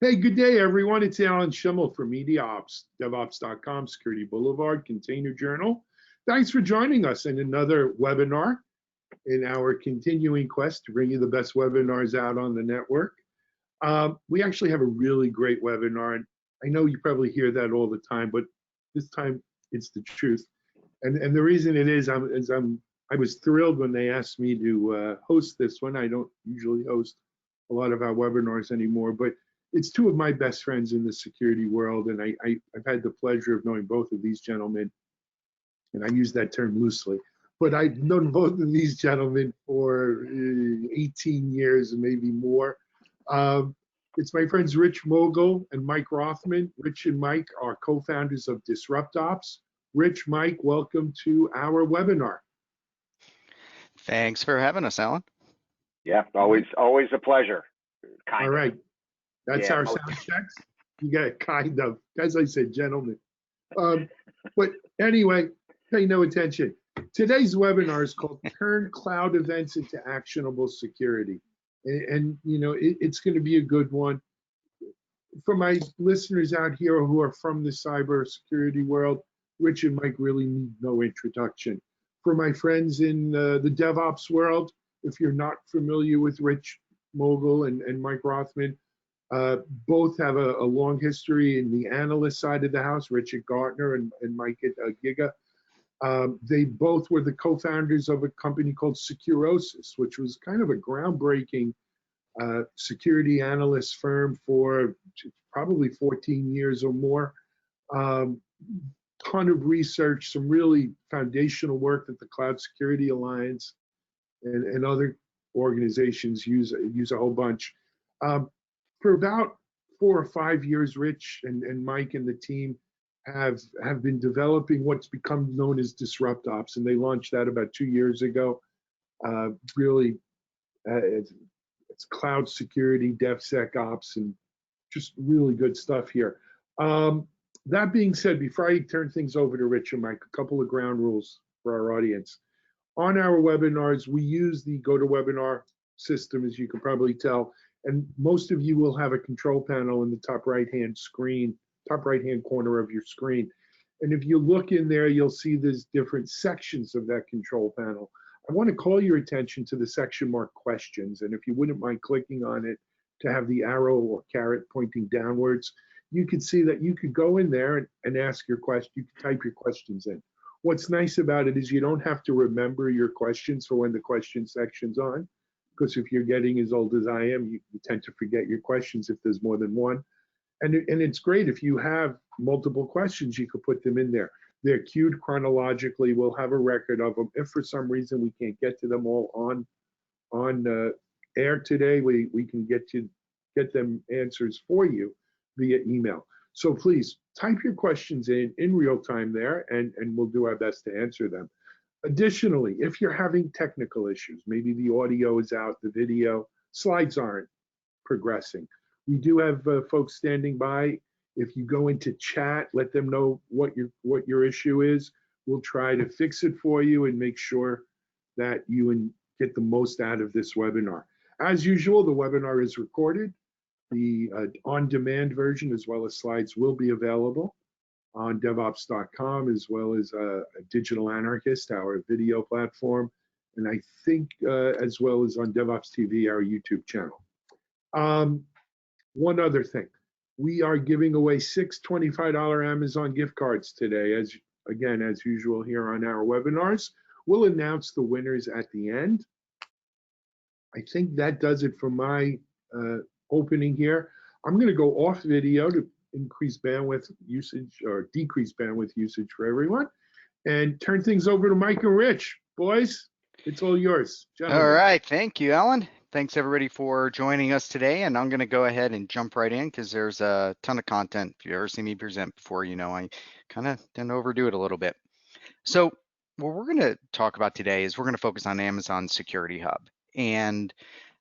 Hey, good day, everyone. It's Alan Schimmel from MediaOps, DevOps.com, Security Boulevard, Container Journal. Thanks for joining us in another webinar in our continuing quest to bring you the best webinars out on the network. We actually have a really great webinar, and I know you probably hear that all the time, but this time it's the truth. And the reason it is, I was thrilled when they asked me to host this one. I don't usually host a lot of our webinars anymore, but it's two of my best friends in the security world, and I've had the pleasure of knowing both of these gentlemen, and I use that term loosely, but I've known both of these gentlemen for 18 years and maybe more. It's my friends Rich Mogul and Mike Rothman. Rich and Mike are co-founders of DisruptOps. Rich, Mike, welcome to our webinar. Thanks for having us, Alan. Yeah, always a pleasure. All right. That's our sound checks. You got it, kind of. As I said, gentlemen. But anyway, pay no attention. Today's webinar is called Turn Cloud Events into Actionable Security. And you know, it's going to be a good one. For my listeners out here who are from the cybersecurity world, Rich and Mike really need no introduction. For my friends in the DevOps world, if you're not familiar with Rich Mogul and Mike Rothman, both have a long history in the analyst side of the house, Rich at Gartner and Mike at Giga. They both were the co-founders of a company called Securosis, which was kind of a groundbreaking security analyst firm for probably 14 years or more. Ton of research, some really foundational work that the Cloud Security Alliance and other organizations use a whole bunch. For about 4 or 5 years, Rich and Mike and the team have been developing what's become known as DisruptOps, and they launched that about 2 years ago. Really, it's cloud security, DevSecOps, and just really good stuff here. That being said, before I turn things over to Rich and Mike, a couple of ground rules for our audience. On our webinars, we use the GoToWebinar system, as you can probably tell, and most of you will have a control panel in the top right-hand corner of your screen. And if you look in there, you'll see there's different sections of that control panel. I want to call your attention to the section marked questions, and if you wouldn't mind clicking on it to have the arrow or caret pointing downwards, you could see that you could go in there and ask your question. You can type your questions in. What's nice about it is you don't have to remember your questions for when the question section's on, because if you're getting as old as I am, you tend to forget your questions if there's more than one. And it's great if you have multiple questions, you could put them in there. They're queued chronologically. We'll have a record of them. If for some reason we can't get to them all on air today, we can get them answers for you via email. So please type your questions in real time there, and we'll do our best to answer them. Additionally, if you're having technical issues, maybe the audio is out, the video, slides aren't progressing, we do have folks standing by. If you go into chat, let them know what your issue is. We'll try to fix it for you and make sure that you get the most out of this webinar. As usual, the webinar is recorded. The on-demand version as well as slides will be available on DevOps.com, as well as Digital Anarchist, our video platform, and I think as well as on DevOps TV, our YouTube channel. One other thing, we are giving away 6 $25 Amazon gift cards today, as usual here on our webinars. We'll announce the winners at the end. I think that does it for my opening here. I'm going to go off video to increase bandwidth usage or decrease bandwidth usage for everyone, and turn things over to Mike and Rich. Boys, it's all yours. Gentlemen. All right, thank you, Alan. Thanks everybody for joining us today, and I'm going to go ahead and jump right in because there's a ton of content. If you've ever seen me present before, you know I kind of tend to overdo it a little bit. So what we're going to talk about today is we're going to focus on Amazon Security Hub, and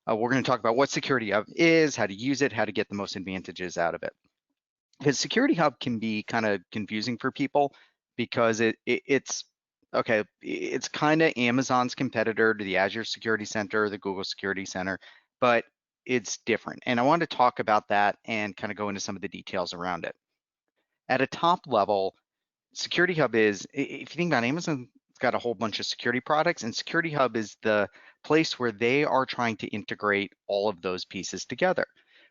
we're going to talk about what Security Hub is, how to use it, how to get the most advantages out of it. Because Security Hub can be kind of confusing for people because it's kind of Amazon's competitor to the Azure Security Center, the Google Security Center, but it's different. And I wanted to talk about that and kind of go into some of the details around it. At a top level, Security Hub is, if you think about Amazon, it's got a whole bunch of security products, and Security Hub is the place where they are trying to integrate all of those pieces together.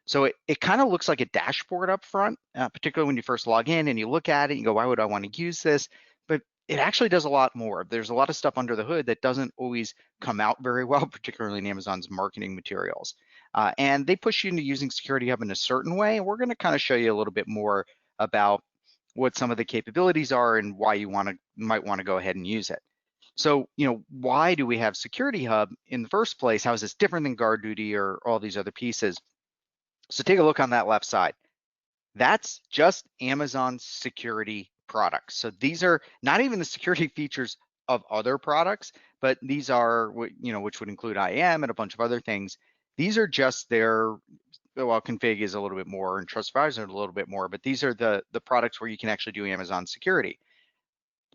So it kind of looks like a dashboard up front, particularly when you first log in and you look at it, you go, why would I want to use this? But it actually does a lot more. There's a lot of stuff under the hood that doesn't always come out very well, particularly in Amazon's marketing materials. And they push you into using Security Hub in a certain way. And we're going to kind of show you a little bit more about what some of the capabilities are and why you might want to go ahead and use it. So, why do we have Security Hub in the first place? How is this different than GuardDuty or all these other pieces? So take a look on that left side. That's just Amazon's security products. So these are not even the security features of other products, but these are, which would include IAM and a bunch of other things. These are just their, well, config is a little bit more and trust advisor a little bit more, but these are the products where you can actually do Amazon security.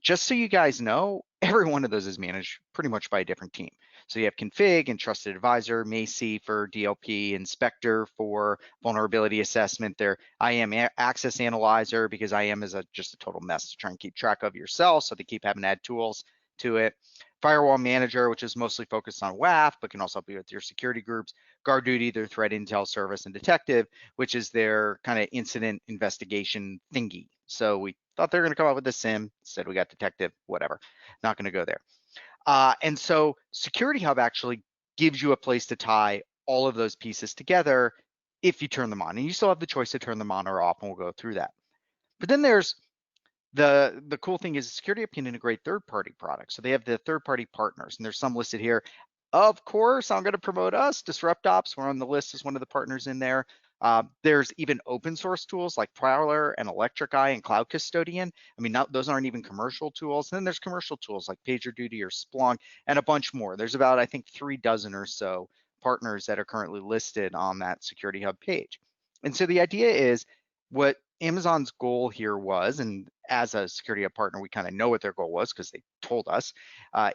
Just so you guys know, every one of those is managed pretty much by a different team. So you have config and trusted advisor, Macy for DLP, inspector for vulnerability assessment, their IAM access analyzer, because IAM is just a total mess to try and keep track of yourself. So they keep having to add tools to it. Firewall manager, which is mostly focused on WAF, but can also help you with your security groups. GuardDuty, their threat intel service, and detective, which is their kind of incident investigation thingy. So we thought they were going to come up with a SIM. Instead, we got detective, whatever. Not going to go there. And so Security Hub actually gives you a place to tie all of those pieces together if you turn them on. And you still have the choice to turn them on or off, and we'll go through that. But then there's the cool thing is Security Hub can integrate third-party products. So they have the third-party partners, and there's some listed here. Of course, I'm going to promote us, DisruptOps. We're on the list as one of the partners in there. There's even open source tools like Prowler and Electric Eye and Cloud Custodian. I mean, those aren't even commercial tools. And then there's commercial tools like PagerDuty or Splunk and a bunch more. There's about, I think, 3 dozen or so partners that are currently listed on that Security Hub page. And so the idea is what Amazon's goal here was, and as a Security Hub partner, we kind of know what their goal was because they told us,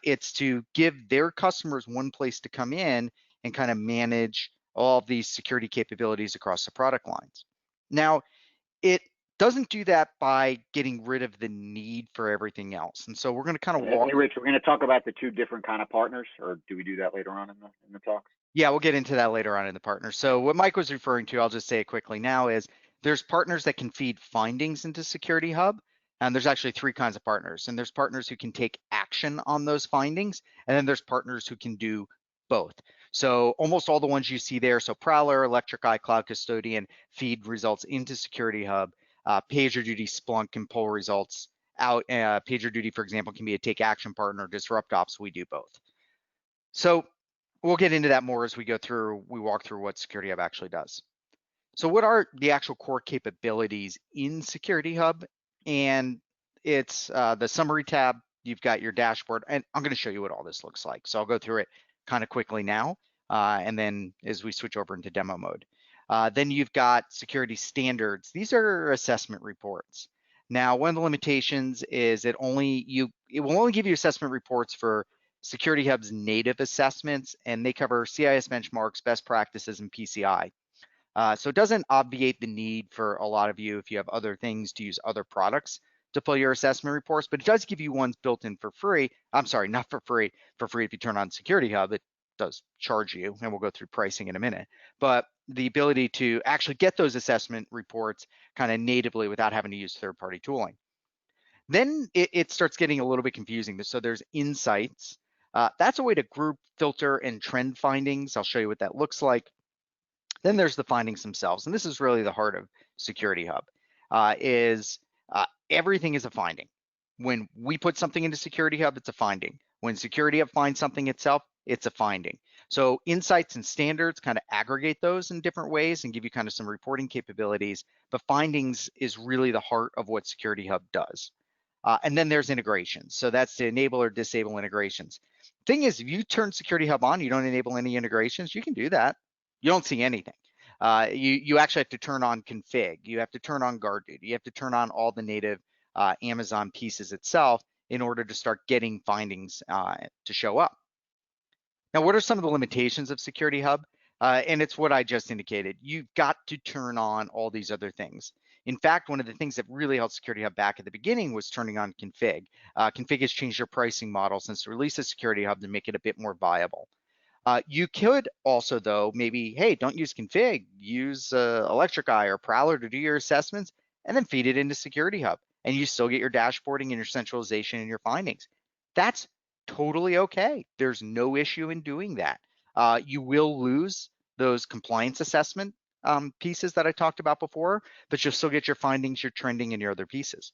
it's to give their customers one place to come in and kind of manage all of these security capabilities across the product lines. Now, it doesn't do that by getting rid of the need for everything else. And so we're going to kind of walk. Hey, Rich, we're going to talk about the 2 different kind of partners, or do we do that later on in the talk? Yeah, we'll get into that later on in the partner. So what Mike was referring to, I'll just say it quickly now, is there's partners that can feed findings into Security Hub. And there's actually 3 kinds of partners. And there's partners who can take action on those findings. And then there's partners who can do both. So almost all the ones you see there, so Prowler, Electric Eye, Cloud Custodian, feed results into Security Hub. PagerDuty, Splunk can pull results out. PagerDuty, for example, can be a take action partner. DisruptOps, we do both. So we'll get into that more as we walk through what Security Hub actually does. So what are the actual core capabilities in Security Hub? And it's the summary tab. You've got your dashboard, and I'm going to show you what all this looks like. So I'll go through it kind of quickly now, and then as we switch over into demo mode. Then you've got security standards. These are assessment reports. Now, one of the limitations is it will only give you assessment reports for Security Hub's native assessments, and they cover CIS benchmarks, best practices, and PCI. So it doesn't obviate the need for a lot of you if you have other things to use other products to pull your assessment reports, but it does give you ones built in for free. I'm sorry, not for free. For free if you turn on Security Hub, it does charge you, and we'll go through pricing in a minute. But the ability to actually get those assessment reports kind of natively without having to use third-party tooling. Then it starts getting a little bit confusing. So there's insights. That's a way to group, filter, and trend findings. I'll show you what that looks like. Then there's the findings themselves, and this is really the heart of Security Hub, everything is a finding. When we put something into Security Hub, it's a finding. When Security Hub finds something itself, it's a finding. So insights and standards kind of aggregate those in different ways and give you kind of some reporting capabilities, but findings is really the heart of what Security Hub does. And then there's integrations. So that's to enable or disable integrations. Thing is, if you turn Security Hub on, you don't enable any integrations, you can do that. You don't see anything. You actually have to turn on config. You have to turn on GuardDuty. You have to turn on all the native Amazon pieces itself in order to start getting findings to show up. Now, what are some of the limitations of Security Hub? And it's what I just indicated. You've got to turn on all these other things. In fact, one of the things that really held Security Hub back at the beginning was turning on config. Config has changed their pricing model since the release of Security Hub to make it a bit more viable. You could also, though, maybe, hey, don't use config, use Electric Eye or Prowler to do your assessments, and then feed it into Security Hub, and you still get your dashboarding and your centralization and your findings. That's totally okay. There's no issue in doing that. You will lose those compliance assessment pieces that I talked about before, but you'll still get your findings, your trending, and your other pieces.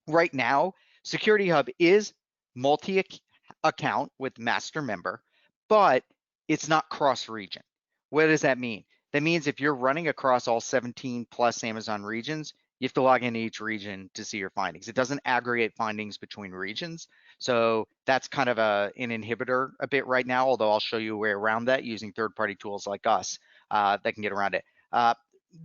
Right now, Security Hub is multi-account with master member, but it's not cross-region. What does that mean? That means if you're running across all 17 plus Amazon regions, you have to log into each region to see your findings. It doesn't aggregate findings between regions. So that's kind of an inhibitor a bit right now, although I'll show you a way around that using third-party tools like us that can get around it.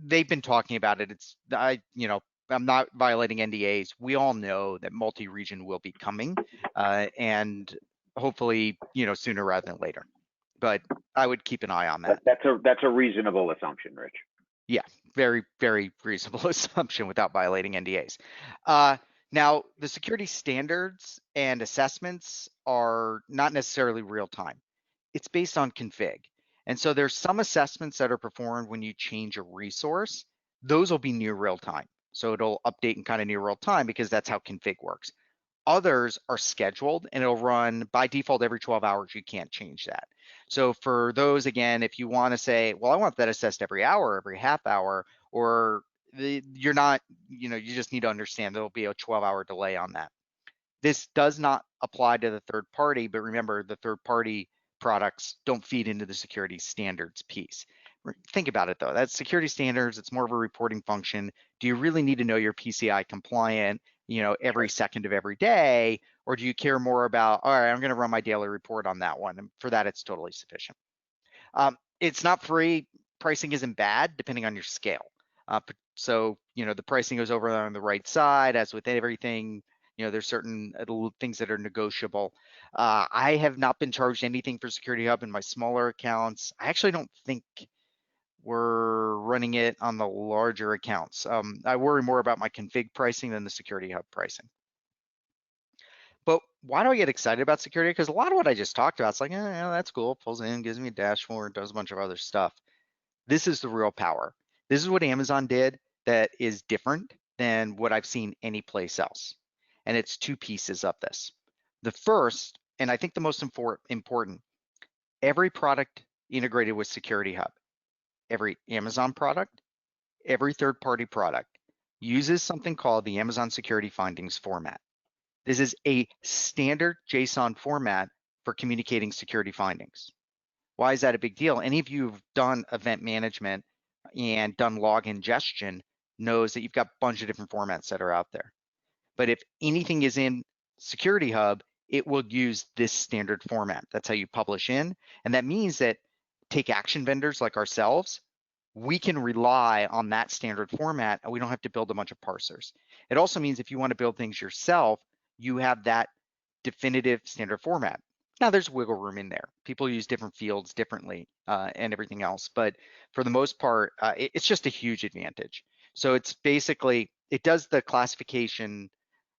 They've been talking about it. I'm not violating NDAs. We all know that multi-region will be coming, and hopefully, sooner rather than later. But I would keep an eye on that. That's a reasonable assumption, Rich. Yeah, very, very reasonable assumption without violating NDAs. Now, the security standards and assessments are not necessarily real time. It's based on config. And so there's some assessments that are performed when you change a resource. Those will be near real time. So it'll update in kind of near real time because that's how config works. Others are scheduled and it'll run by default every 12 hours. You can't change that. So for those, again, if you want to say, well, I want that assessed every hour, every half hour, or you're not, you just need to understand there'll be a 12-hour delay on that. This does not apply to the third party, but remember the third party products don't feed into the security standards piece. Think about it though, that's security standards, it's more of a reporting function. Do you really need to know you're PCI compliant, every second of every day? Or do you care more about, all right, I'm gonna run my daily report on that one. And for that, it's totally sufficient. It's not free, pricing isn't bad, depending on your scale. So, the pricing goes over on the right side, as with everything, there's certain things that are negotiable. I have not been charged anything for Security Hub in my smaller accounts. I actually don't think we're running it on the larger accounts. I worry more about my config pricing than the Security Hub pricing. But why do I get excited about security? Because a lot of what I just talked about, it's like, that's cool, pulls in, gives me a dashboard, does a bunch of other stuff. This is the real power. This is what Amazon did that is different than what I've seen anyplace else. And it's two pieces of this. The first, and I think the most important, every product integrated with Security Hub, every Amazon product, every third-party product uses something called the Amazon Security Findings format. This is a standard JSON format for communicating security findings. Why is that a big deal? Any of you who've done event management and done log ingestion knows that you've got a bunch of different formats that are out there. But if anything is in Security Hub, it will use this standard format. That's how you publish in. And that means that take action vendors like ourselves, we can rely on that standard format and we don't have to build a bunch of parsers. It also means if you want to build things yourself, you have that definitive standard format. Now there's wiggle room in there. People use different fields differently and everything else, but for the most part, it's just a huge advantage. So it's basically, it does the classification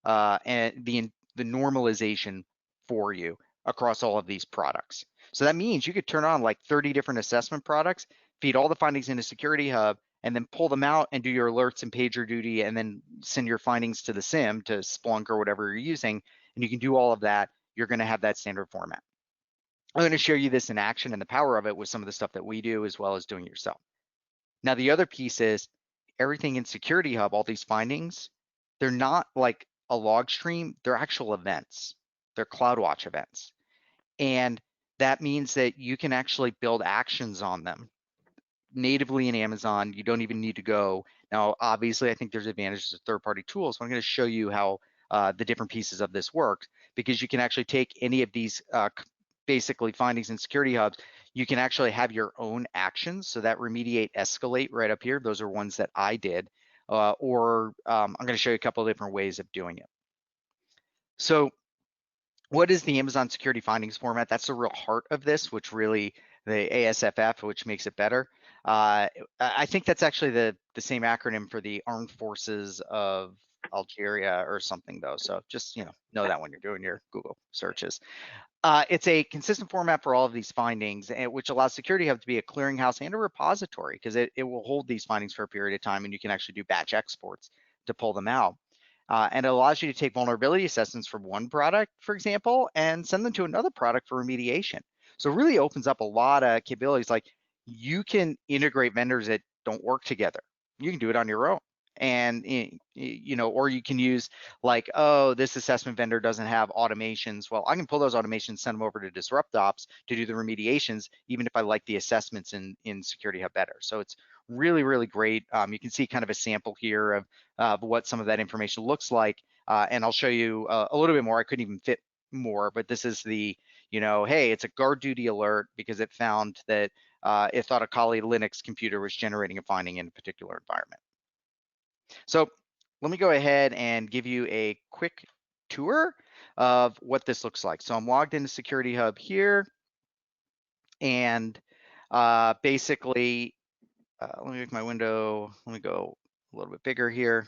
and the normalization for you across all of these products. So that means you could turn on like 30 different assessment products, feed all the findings into Security Hub, and then pull them out and do your alerts and PagerDuty, and then send your findings to the SIM, to Splunk or whatever you're using, and you can do all of that. You're going to have that standard format. I'm going to show you this in action and the power of it with some of the stuff that we do, as well as doing it yourself. Now, the other piece is everything in Security Hub, all these findings, they're not like a log stream, they're actual events. They're CloudWatch events. And that means that you can actually build actions on them natively in Amazon. You don't even need to go. Now, obviously, I think there's advantages of third-party tools, but I'm going to show you how the different pieces of this work, because you can actually take any of these basically findings in Security Hubs. You can actually have your own actions. So that remediate, escalate right up here, those are ones that I did. I'm going to show you a couple of different ways of doing it. So what is the Amazon Security Findings format? That's the real heart of this, which really the ASFF, which makes it better. I think that's actually the same acronym for the Armed Forces of Algeria or something though. So just, know that when you're doing your Google searches. It's a consistent format for all of these findings, which allows SecurityHub to be a clearinghouse and a repository because it will hold these findings for a period of time, and you can actually do batch exports to pull them out. And it allows you to take vulnerability assessments from one product, for example, and send them to another product for remediation. So it really opens up a lot of capabilities. Like you can integrate vendors that don't work together. You can do it on your own. And, or you can use like, oh, this assessment vendor doesn't have automations. Well, I can pull those automations, send them over to DisruptOps to do the remediations, even if I like the assessments in SecurityHub better. So it's really, really great. You can see kind of a sample here of what some of that information looks like. And I'll show you a little bit more. I couldn't even fit more, but this is the, hey, it's a GuardDuty alert because it found that it thought a Kali Linux computer was generating a finding in a particular environment. So let me go ahead and give you a quick tour of what this looks like. So I'm logged into SecurityHub here, and basically, let me make my window, let me go a little bit bigger here.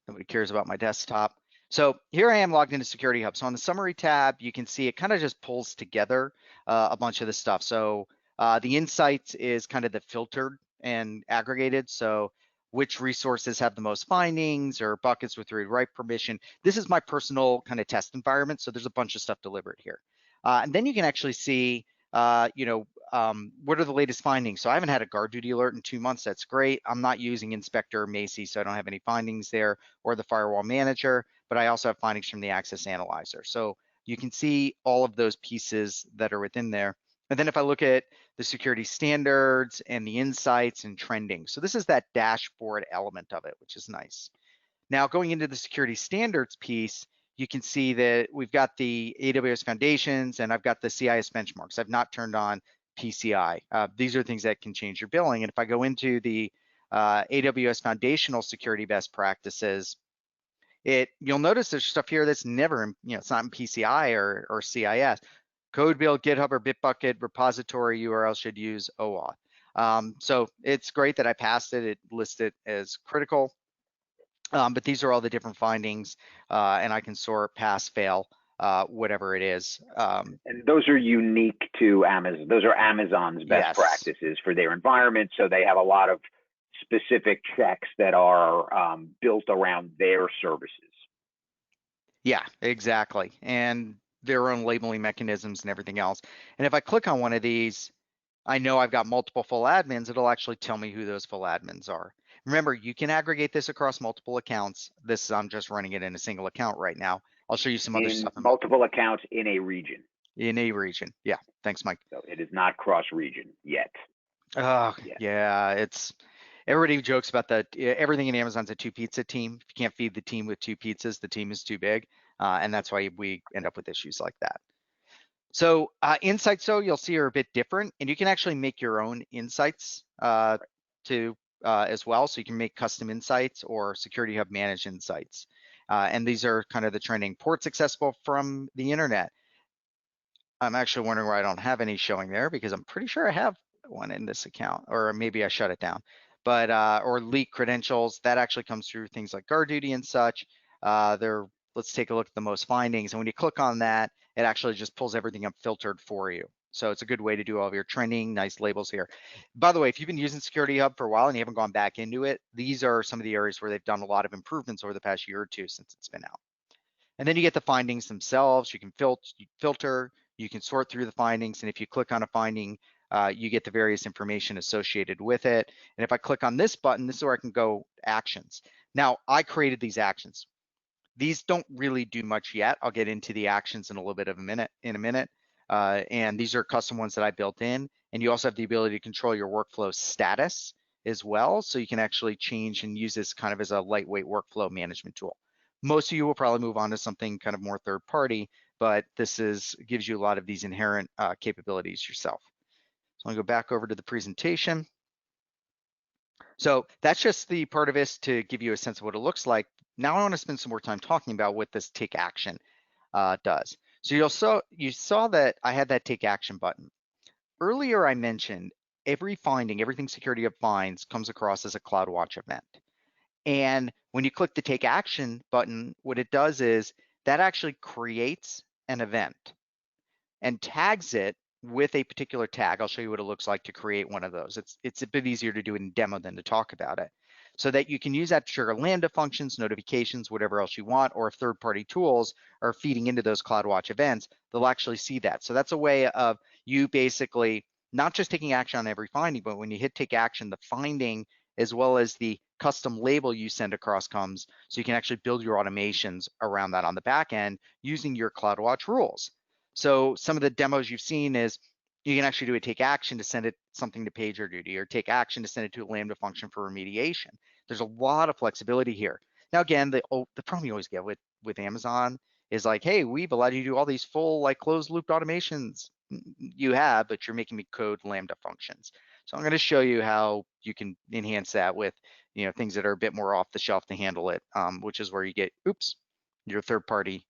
Nobody cares about my desktop. So here I am logged into SecurityHub. So on the summary tab, you can see it kind of just pulls together a bunch of this stuff. So the insights is kind of the filtered and aggregated. So which resources have the most findings or buckets with read-write permission. This is my personal kind of test environment. So there's a bunch of stuff delivered here. And then you can actually see, what are the latest findings? So I haven't had a GuardDuty alert in 2 months. That's great. I'm not using Inspector or Macy, so I don't have any findings there, or the Firewall Manager, but I also have findings from the Access Analyzer. So you can see all of those pieces that are within there. And then if I look at the security standards and the insights and trending, so this is that dashboard element of it, which is nice. Now going into the security standards piece, you can see that we've got the AWS foundations and I've got the CIS benchmarks. I've not turned on PCI. These are things that can change your billing. And if I go into the AWS foundational security best practices, you'll notice there's stuff here that's never, it's not in PCI or CIS. Code build, GitHub or Bitbucket repository URL should use OAuth. So it's great that I passed it. It lists it as critical. But these are all the different findings, and I can sort, pass, fail, whatever it is. And those are unique to Amazon. Those are Amazon's best practices for their environment. So they have a lot of specific checks that are built around their services. Yeah, exactly. And their own labeling mechanisms and everything else. And if I click on one of these, I know I've got multiple full admins. It'll actually tell me who those full admins are. Remember, you can aggregate this across multiple accounts. I'm just running it in a single account right now. I'll show you some other stuff. Multiple accounts in a region. In a region, yeah. Thanks, Mike. So it is not cross-region yet. Oh, yeah. It's everybody jokes about that. Everything in Amazon's a 2-pizza team. If you can't feed the team with 2 pizzas, the team is too big, and that's why we end up with issues like that. So insights, though, you'll see are a bit different, and you can actually make your own insights as well. So you can make custom insights or SecurityHub managed insights. And these are kind of the trending ports accessible from the internet. I'm actually wondering why I don't have any showing there because I'm pretty sure I have one in this account, or maybe I shut it down. But or leak credentials, that actually comes through things like GuardDuty and such. Let's take a look at the most findings. And when you click on that, it actually just pulls everything up filtered for you. So it's a good way to do all of your trending, nice labels here. By the way, if you've been using SecurityHub for a while and you haven't gone back into it, these are some of the areas where they've done a lot of improvements over the past year or two since it's been out. And then you get the findings themselves. You can filter, you can sort through the findings. And if you click on a finding, you get the various information associated with it. And if I click on this button, this is where I can go actions. Now, I created these actions. These don't really do much yet. I'll get into the actions in a little bit of a minute. And these are custom ones that I built in. And you also have the ability to control your workflow status as well. So you can actually change and use this kind of as a lightweight workflow management tool. Most of you will probably move on to something kind of more third party, but this gives you a lot of these inherent capabilities yourself. So I'm gonna go back over to the presentation. So that's just the part of this to give you a sense of what it looks like. Now I want to spend some more time talking about what this take action does. So you saw that I had that take action button. earlier I mentioned every finding, everything SecurityHub finds comes across as a CloudWatch event. And when you click the Take Action button, what it does is that actually creates an event and tags it with a particular tag. I'll show you what it looks like to create one of those. It's a bit easier to do in demo than to talk about it. So that you can use that to trigger Lambda functions, notifications, whatever else you want, or if third-party tools are feeding into those CloudWatch events, they'll actually see that. So that's a way of you basically not just taking action on every finding, but when you hit Take Action, the finding as well as the custom label you send across comes, so you can actually build your automations around that on the back end using your CloudWatch rules. So some of the demos you've seen is you can actually do a take action to send it something to PagerDuty, or take action to send it to a Lambda function for remediation. There's a lot of flexibility here. Now, again, the problem you always get with Amazon is like, hey, we've allowed you to do all these full like closed loop automations. You have, but you're making me code Lambda functions. So I'm going to show you how you can enhance that with things that are a bit more off the shelf to handle it, which is where you get, your third-party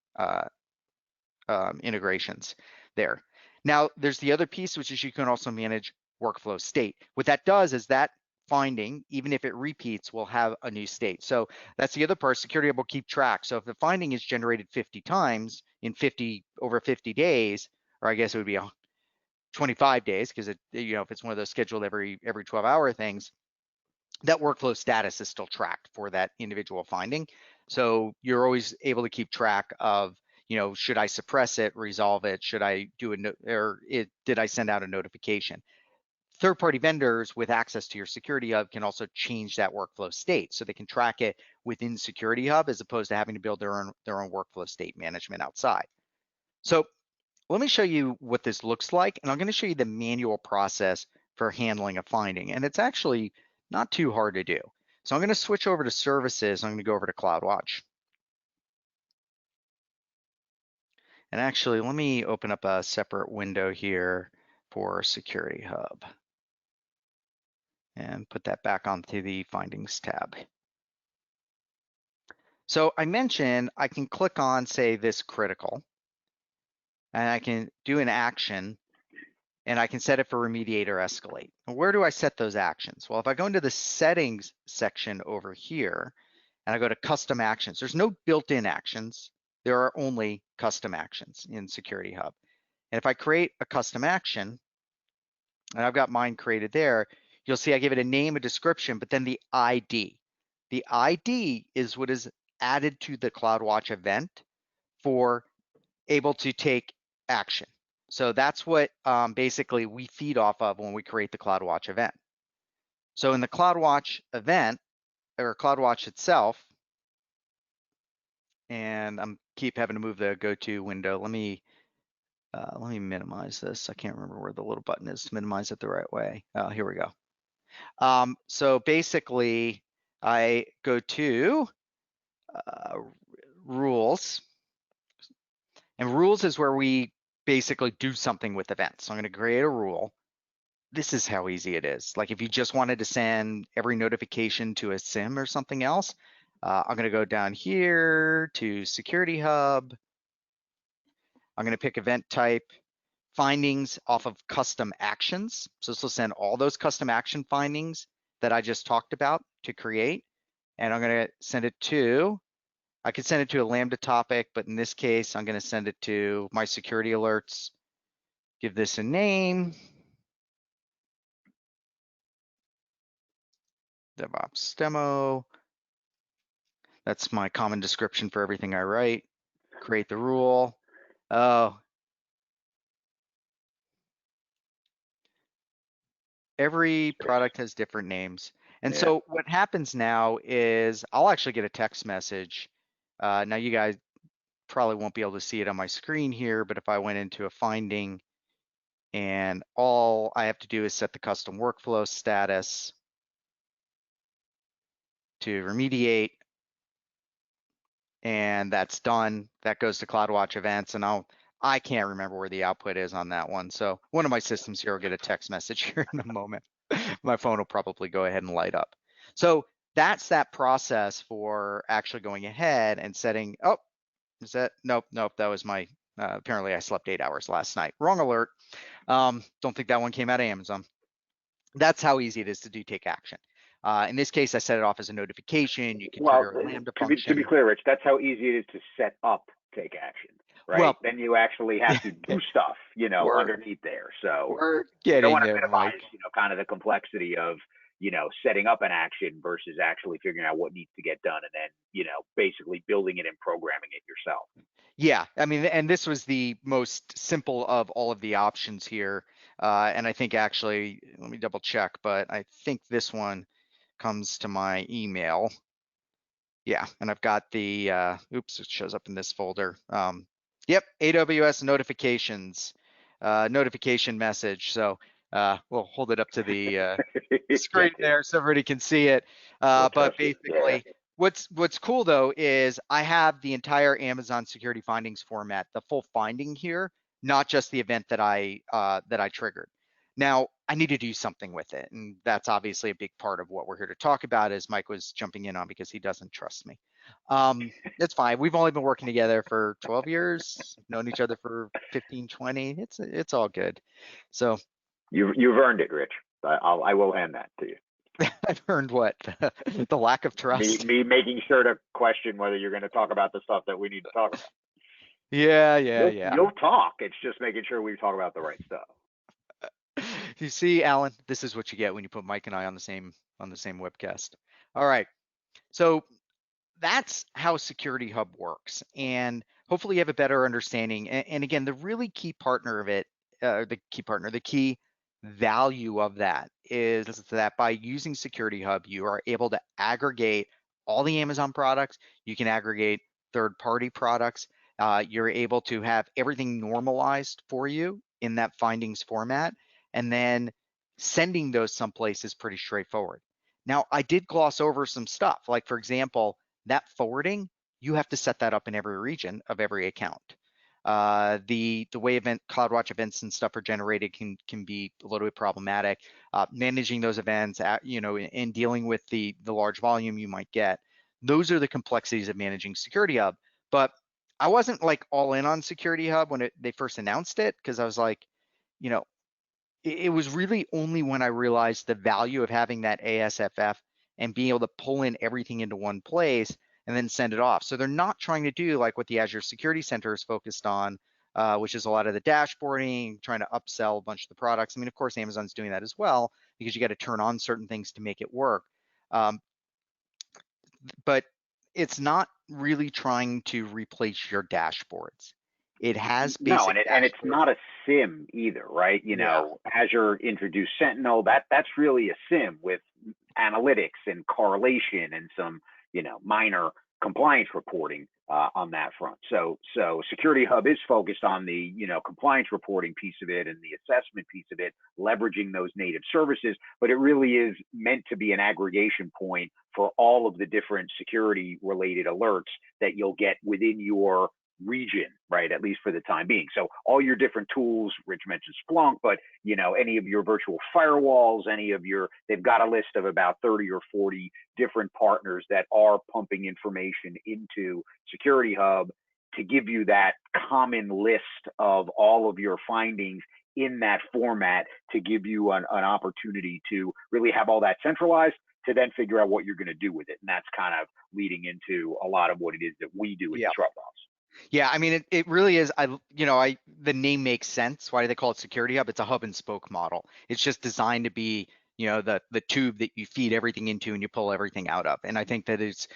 integrations there. Now, there's the other piece, which is you can also manage workflow state. What that does is that finding, even if it repeats, will have a new state. So that's the other part. SecurityHub will keep track. So if the finding is generated 50 times in over 50 days, or I guess it would be 25 days, because if it's one of those scheduled every 12-hour things, that workflow status is still tracked for that individual finding. So you're always able to keep track of, should I suppress it, resolve it? Should I do did I send out a notification? Third-party vendors with access to your SecurityHub can also change that workflow state, so they can track it within SecurityHub as opposed to having to build their own workflow state management outside. So let me show you what this looks like, and I'm going to show you the manual process for handling a finding, and it's actually not too hard to do. So I'm going to switch over to services. I'm going to go over to CloudWatch. And actually, let me open up a separate window here for SecurityHub and put that back onto the Findings tab. So I mentioned I can click on, say, this critical, and I can do an action, and I can set it for remediate or escalate. Where do I set those actions? Well, if I go into the settings section over here, and I go to custom actions, there's no built-in actions. There are only custom actions in SecurityHub. And if I create a custom action, and I've got mine created there, you'll see I give it a name, a description, but then the ID. The ID is what is added to the CloudWatch event for able to take action. So that's what basically we feed off of when we create the CloudWatch event. So in the CloudWatch event, or CloudWatch itself, and I'm keep having to move the go-to window. Let me minimize this. I can't remember where the little button is to minimize it the right way. Here we go. So basically, I go to rules, and rules is where we basically do something with events. So I'm going to create a rule. This is how easy it is. Like if you just wanted to send every notification to a SIM or something else, I'm going to go down here to SecurityHub. I'm going to pick event type, findings off of custom actions. So this will send all those custom action findings that I just talked about to create. And I'm going to send it to, I could send it to a Lambda topic, but in this case, I'm going to send it to my security alerts. Give this a name. DevOps demo. That's my common description for everything I write. Create the rule. Oh, every product has different names. And so what happens now is I'll actually get a text message. Now you guys probably won't be able to see it on my screen here, but if I went into a finding and all I have to do is set the custom workflow status to remediate, and that's done. That goes to CloudWatch events, and I can't remember where the output is on that one. So one of my systems here will get a text message here in a moment. My phone will probably go ahead and light up. So that's that process for actually going ahead and setting, oh, is that, nope, that was my, apparently I slept 8 hours last night. Wrong alert. Don't think that one came out of Amazon. That's how easy it is to do take action. In this case, I set it off as a notification. You can trigger a Lambda to be function. clear, Rich, that's how easy it is to set up take action, right? Well, then you actually have to do stuff, underneath there. So we're I don't getting want to there, minimize, Mike. kind of the complexity of, setting up an action versus actually figuring out what needs to get done and then, basically building it and programming it yourself. Yeah, I mean, and this was the most simple of all of the options here. And I think actually, let me double check, but I think this one comes to my email. Yeah, and I've got the, oops, it shows up in this folder. Yep, AWS notifications, notification message. So we'll hold it up to the screen there so everybody can see it. But basically, what's cool though is I have the entire Amazon security findings format, the full finding here, not just the event that I triggered. Now I need to do something with it, and that's obviously a big part of what we're here to talk about. As Mike was jumping in on because he doesn't trust me. It's fine. We've only been working together for 12 years, known each other for 15, 20. It's all good. So you've earned it, Rich. I will hand that to you. I've earned what? The lack of trust. Me making sure to question whether you're going to talk about the stuff that we need to talk about. Yeah. You'll talk. It's just making sure we talk about the right stuff. You see, Alan, this is what you get when you put Mike and I on the same webcast. All right. So that's how Security Hub works. And hopefully you have a better understanding. And again, the really key partner of it, the key value of that is that by using Security Hub, you are able to aggregate all the Amazon products. You can aggregate third-party products. You're able to have everything normalized for you in that findings format. And then sending those someplace is pretty straightforward. Now, I did gloss over some stuff. Like, for example, that forwarding, you have to set that up in every region of every account. The way CloudWatch events and stuff are generated can be a little bit problematic. Managing those events, and dealing with the large volume you might get. Those are the complexities of managing Security Hub. But I wasn't like all in on Security Hub when they first announced it, because I was like, it was really only when I realized the value of having that ASFF and being able to pull in everything into one place and then send it off. So they're not trying to do like what the Azure Security Center is focused on, which is a lot of the dashboarding, trying to upsell a bunch of the products. I mean, of course, Amazon's doing that as well, because you got to turn on certain things to make it work. But it's not really trying to replace your dashboards. It has basic and it's not a SIM either, right? Azure introduced Sentinel. That's really a SIM with analytics and correlation and some minor compliance reporting on that front. So Security Hub is focused on the compliance reporting piece of it and the assessment piece of it, leveraging those native services. But it really is meant to be an aggregation point for all of the different security related alerts that you'll get within your region, right? At least for the time being. So all your different tools, Rich mentioned Splunk, but any of your virtual firewalls, they've got a list of about 30 or 40 different partners that are pumping information into Security Hub to give you that common list of all of your findings in that format, to give you an opportunity to really have all that centralized, to then figure out what you're going to do with it. And that's kind of leading into a lot of what it is that we do with the Dropbox. Yeah, I mean, it really is. The name makes sense. Why do they call it Security Hub? It's a hub and spoke model. It's just designed to be, the tube that you feed everything into and you pull everything out of. And I think that it's,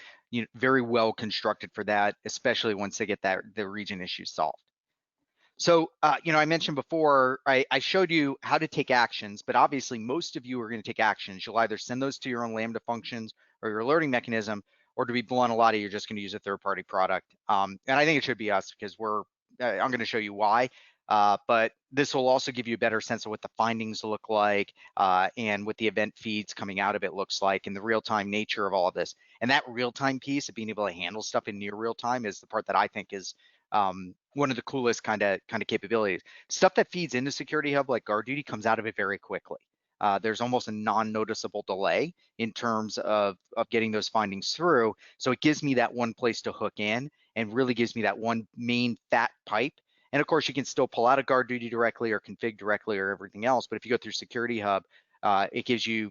very well constructed for that, especially once they get the region issue solved. So, I mentioned before, I showed you how to take actions, but obviously most of you are going to take actions. You'll either send those to your own Lambda functions or your alerting mechanism, or to be blunt, a lot of you are just going to use a third-party product. And I think it should be us, because I'm going to show you why. But this will also give you a better sense of what the findings look like, and what the event feeds coming out of it looks like, and the real-time nature of all of this. And that real-time piece of being able to handle stuff in near real time is the part that I think is one of the coolest kind of capabilities. Stuff that feeds into Security Hub like GuardDuty comes out of it very quickly. There's almost a non-noticeable delay in terms of getting those findings through. So it gives me that one place to hook in, and really gives me that one main fat pipe. And of course, you can still pull out of GuardDuty directly or config directly or everything else. But if you go through Security Hub, it gives you,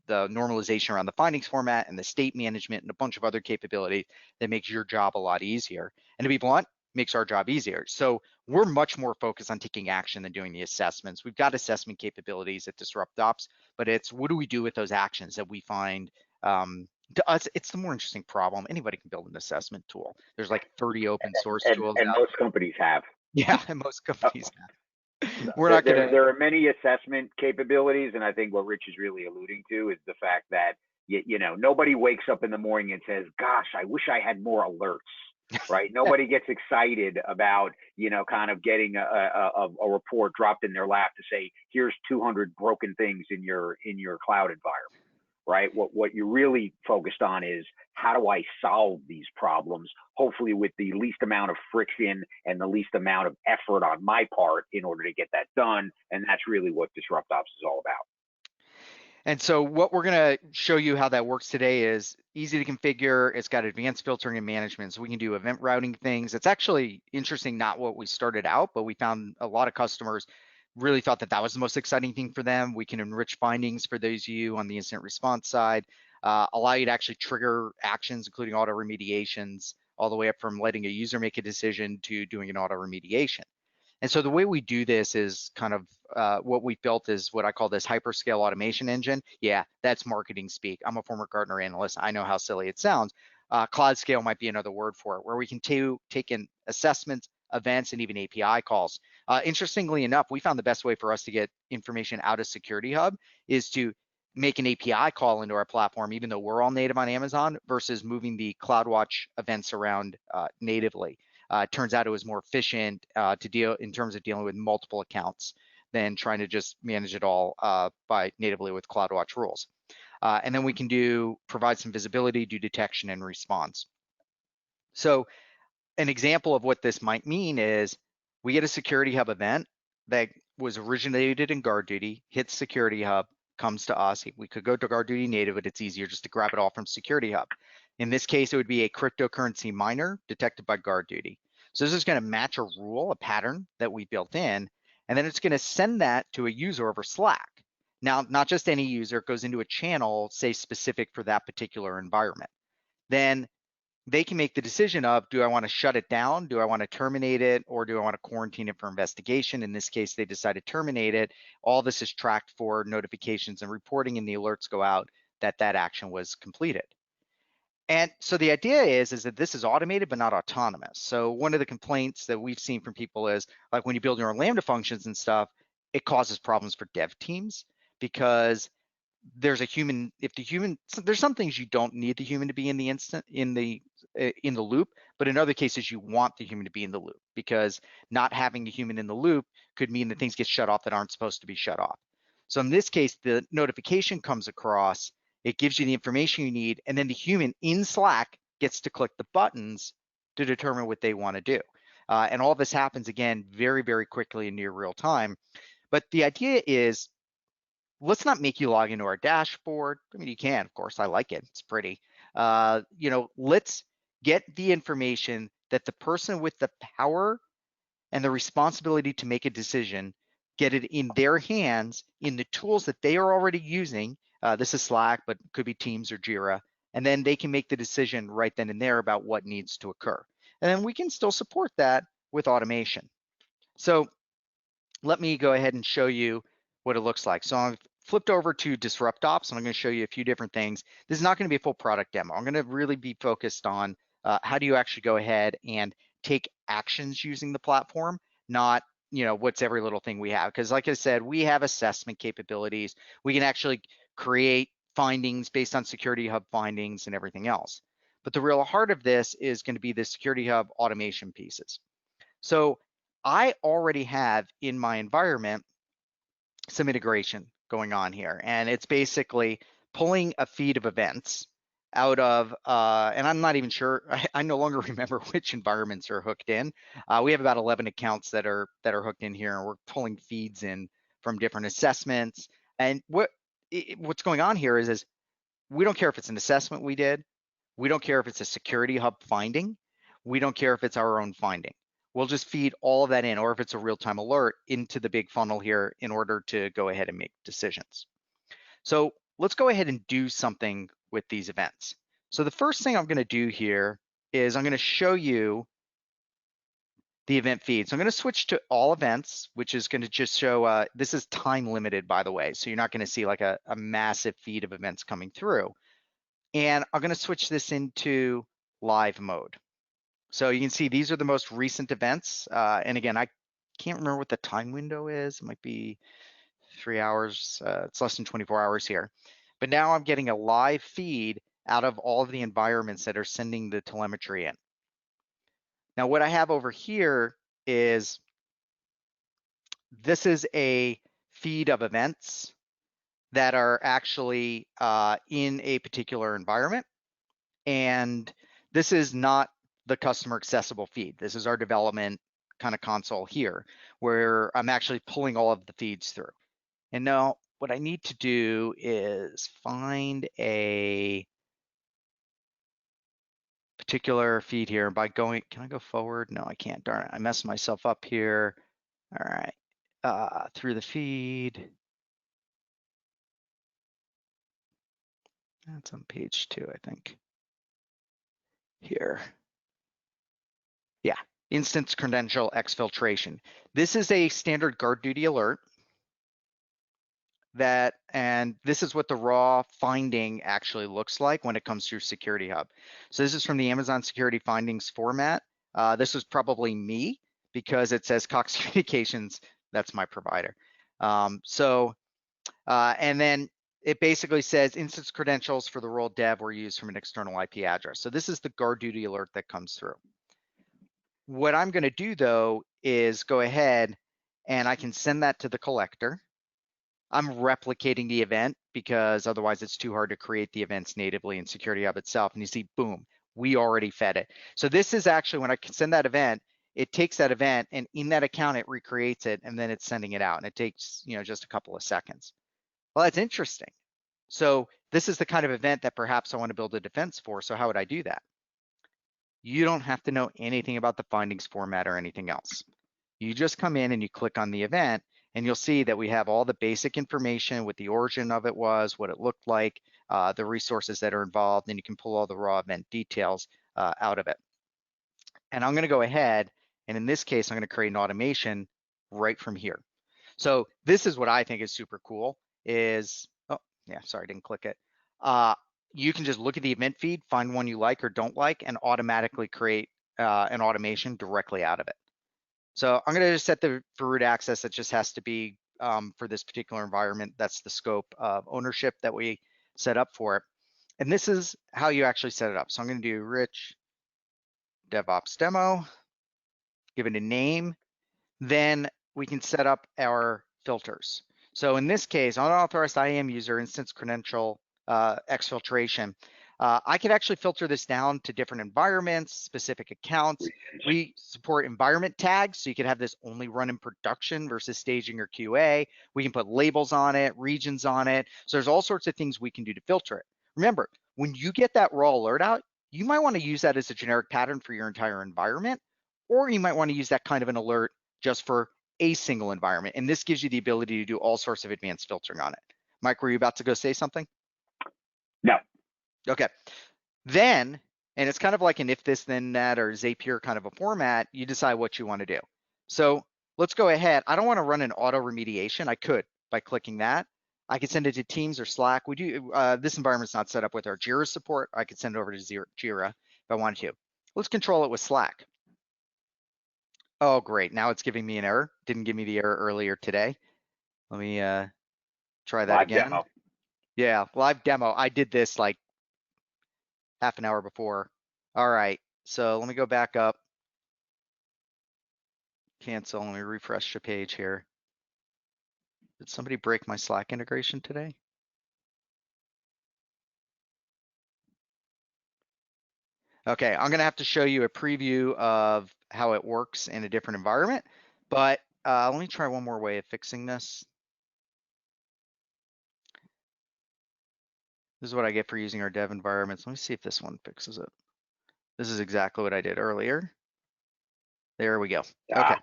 the normalization around the findings format and the state management and a bunch of other capabilities that makes your job a lot easier. And to be blunt, makes our job easier. So we're much more focused on taking action than doing the assessments. We've got assessment capabilities at DisruptOps, but it's what do we do with those actions that we find, to us, it's the more interesting problem. Anybody can build an assessment tool. There's like 30 open source tools And out. most companies have. Yeah, and most companies have. We're not gonna. There are many assessment capabilities, and I think what Rich is really alluding to is the fact that nobody wakes up in the morning and says, "Gosh, I wish I had more alerts." Right? Nobody gets excited about kind of getting a report dropped in their lap to say, "Here's 200 broken things in your cloud environment." Right? What you're really focused on is how do I solve these problems, hopefully with the least amount of friction and the least amount of effort on my part in order to get that done. And that's really what DisruptOps is all about. And so what we're going to show you how that works today is easy to configure. It's got advanced filtering and management. So we can do event routing things. It's actually interesting, not what we started out, but we found a lot of customers really thought that was the most exciting thing for them. We can enrich findings for those of you on the incident response side, allow you to actually trigger actions, including auto remediations, all the way up from letting a user make a decision to doing an auto remediation. And so the way we do this is kind of what we built is what I call this hyperscale automation engine. Yeah, that's marketing speak. I'm a former Gartner analyst. I know how silly it sounds. Cloud scale might be another word for it, where we can take in assessments, events, and even API calls. Interestingly enough, we found the best way for us to get information out of Security Hub is to make an API call into our platform, even though we're all native on Amazon, versus moving the CloudWatch events around natively. It turns out it was more efficient to deal in terms of dealing with multiple accounts than trying to just manage it all by natively with CloudWatch rules. And then we can provide some visibility, do detection and response. So an example of what this might mean is we get a Security Hub event that was originated in GuardDuty, hits Security Hub, comes to us. We could go to GuardDuty native, but it's easier just to grab it all from Security Hub. In this case, it would be a cryptocurrency miner detected by GuardDuty. So this is going to match a rule, a pattern that we built in, and then it's going to send that to a user over Slack. Now, not just any user, it goes into a channel, say specific for that particular environment. Then they can make the decision of, do I want to shut it down? Do I want to terminate it? Or do I want to quarantine it for investigation? In this case, they decide to terminate it. All this is tracked for notifications and reporting, and the alerts go out that that action was completed. And so the idea is that this is automated, but not autonomous. So one of the complaints that we've seen from people is, like when you build your own Lambda functions and stuff, it causes problems for dev teams because there's a human, there's some things you don't need the human to be in the loop, but in other cases you want the human to be in the loop, because not having the human in the loop could mean that things get shut off that aren't supposed to be shut off. So in this case, the notification comes across, it gives you the information you need, and then the human in Slack gets to click the buttons to determine what they want to do. And all this happens again very, very quickly in near real time. But the idea is, let's not make you log into our dashboard. I mean, you can, of course, I like it, it's pretty. Let's get the information that the person with the power and the responsibility to make a decision, get it in their hands in the tools that they are already using. This is Slack, but it could be Teams or Jira. And then they can make the decision right then and there about what needs to occur. And then we can still support that with automation. So let me go ahead and show you what it looks like. So I've flipped over to DisruptOps, and I'm going to show you a few different things. This is not going to be a full product demo. I'm going to really be focused on how do you actually go ahead and take actions using the platform, not what's every little thing we have. Because like I said, we have assessment capabilities. We can actually create findings based on Security Hub findings and everything else. But the real heart of this is going to be the Security Hub automation pieces. So I already have in my environment some integration going on here, and it's basically pulling a feed of events out of, and I'm not even sure, I no longer remember which environments are hooked in. We have about 11 accounts that are hooked in here, and we're pulling feeds in from different assessments. And what's going on here is we don't care if it's an assessment we did, we don't care if it's a Security Hub finding, we don't care if it's our own finding. we'll just feed all of that in, or if it's a real-time alert, into the big funnel here in order to go ahead and make decisions. So let's go ahead and do something with these events. So the first thing I'm going to do here is I'm going to show you the event feed. So I'm going to switch to all events, which is going to just show, this is time limited, by the way. So you're not going to see like a massive feed of events coming through. And I'm going to switch this into live mode. So you can see these are the most recent events. And again, I can't remember what the time window is. It might be 3 hours. It's less than 24 hours here. But now I'm getting a live feed out of all of the environments that are sending the telemetry in. Now, what I have over here is this is a feed of events that are actually in a particular environment. And this is not the customer accessible feed. This is our development kind of console here, where I'm actually pulling all of the feeds through. And now what I need to do is find a particular feed here. By going, can I go forward? No, I can't, darn it. I messed myself up here. All right, through the feed. That's on page 2, I think. Here. Yeah, instance credential exfiltration. This is a standard GuardDuty alert and this is what the raw finding actually looks like when it comes through SecurityHub. So this is from the Amazon Security Findings format. This was probably me because it says Cox Communications, that's my provider. And then it basically says instance credentials for the role dev were used from an external IP address. So this is the GuardDuty alert that comes through. What I'm going to do though is go ahead and I can send that to the collector. I'm replicating the event because otherwise it's too hard to create the events natively in SecurityHub itself. And you see, boom, we already fed it. So this is actually when I can send that event, it takes that event and in that account, it recreates it and then it's sending it out. And it takes, just a couple of seconds. Well, that's interesting. So this is the kind of event that perhaps I want to build a defense for. So how would I do that? You don't have to know anything about the findings format or anything else. You just come in and you click on the event and you'll see that we have all the basic information, what the origin of it was, what it looked like, the resources that are involved, and you can pull all the raw event details out of it. And I'm going to go ahead, and in this case, I'm going to create an automation right from here. So this is what I think is super cool is, oh, yeah, sorry, I didn't click it. You can just look at the event feed, find one you like or don't like, and automatically create an automation directly out of it. So I'm going to just set for root access. It just has to be for this particular environment. That's the scope of ownership that we set up for it. And this is how you actually set it up. So I'm going to do rich DevOps demo, give it a name. Then we can set up our filters. So in this case, unauthorized IAM user instance credential exfiltration. I could actually filter this down to different environments, specific accounts. We support environment tags, so you could have this only run in production versus staging or QA. We can put labels on it, regions on it. So there's all sorts of things we can do to filter it. Remember, when you get that raw alert out, you might want to use that as a generic pattern for your entire environment, or you might want to use that kind of an alert just for a single environment. And this gives you the ability to do all sorts of advanced filtering on it. Mike, were you about to go say something? No. Okay. Then, and it's kind of like an if this, then that, or Zapier kind of a format, you decide what you want to do. So let's go ahead. I don't want to run an auto remediation. I could by clicking that. I could send it to Teams or Slack. We do, this environment's not set up with our Jira support. I could send it over to Jira if I wanted to. Let's control it with Slack. Oh, great. Now it's giving me an error. Didn't give me the error earlier today. Let me try that Live again. demo. Yeah, live demo. I did this like half an hour before. All right, so let me go back up. Cancel, let me refresh the page here. Did somebody break my Slack integration today? Okay, I'm gonna have to show you a preview of how it works in a different environment, but let me try one more way of fixing this. This is what I get for using our dev environments. Let me see if this one fixes it. This is exactly what I did earlier. There we go. Ah. Okay.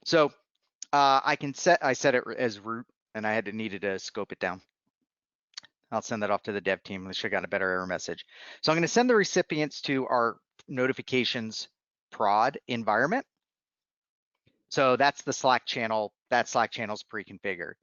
So I set it as root, and I needed to scope it down. I'll send that off to the dev team. They should have gotten a better error message. So I'm going to send the recipients to our notifications prod environment. So that's the Slack channel. That Slack channel is pre-configured.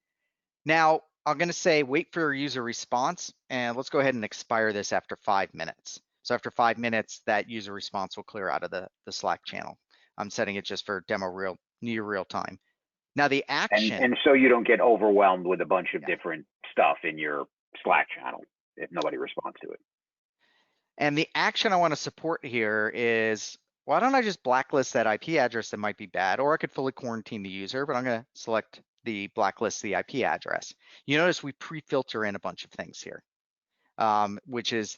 Now I'm going to say wait for user response, and let's go ahead and expire this after 5 minutes. So after 5 minutes, that user response will clear out of the Slack channel. I'm setting it just for demo near real time. Now the action. And so you don't get overwhelmed with a bunch of different stuff in your Slack channel if nobody responds to it. And the action I want to support here is, why don't I just blacklist that IP address that might be bad, or I could fully quarantine the user, but I'm going to select the blacklist the IP address. You notice we pre-filter in a bunch of things here, which is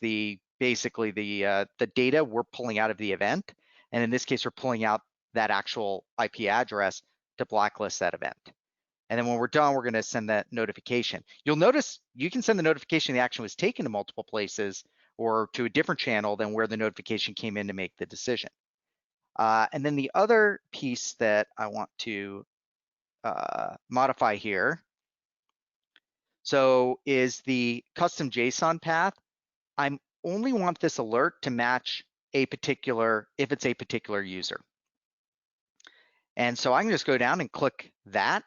basically the data we're pulling out of the event. And in this case, we're pulling out that actual IP address to blacklist that event. And then when we're done, we're going to send that notification. You'll notice you can send the notification the action was taken to multiple places or to a different channel than where the notification came in to make the decision. And then the other piece that I want to modify here, so is the custom JSON path. I only want this alert to match if it's a particular user. And so I can just go down and click that,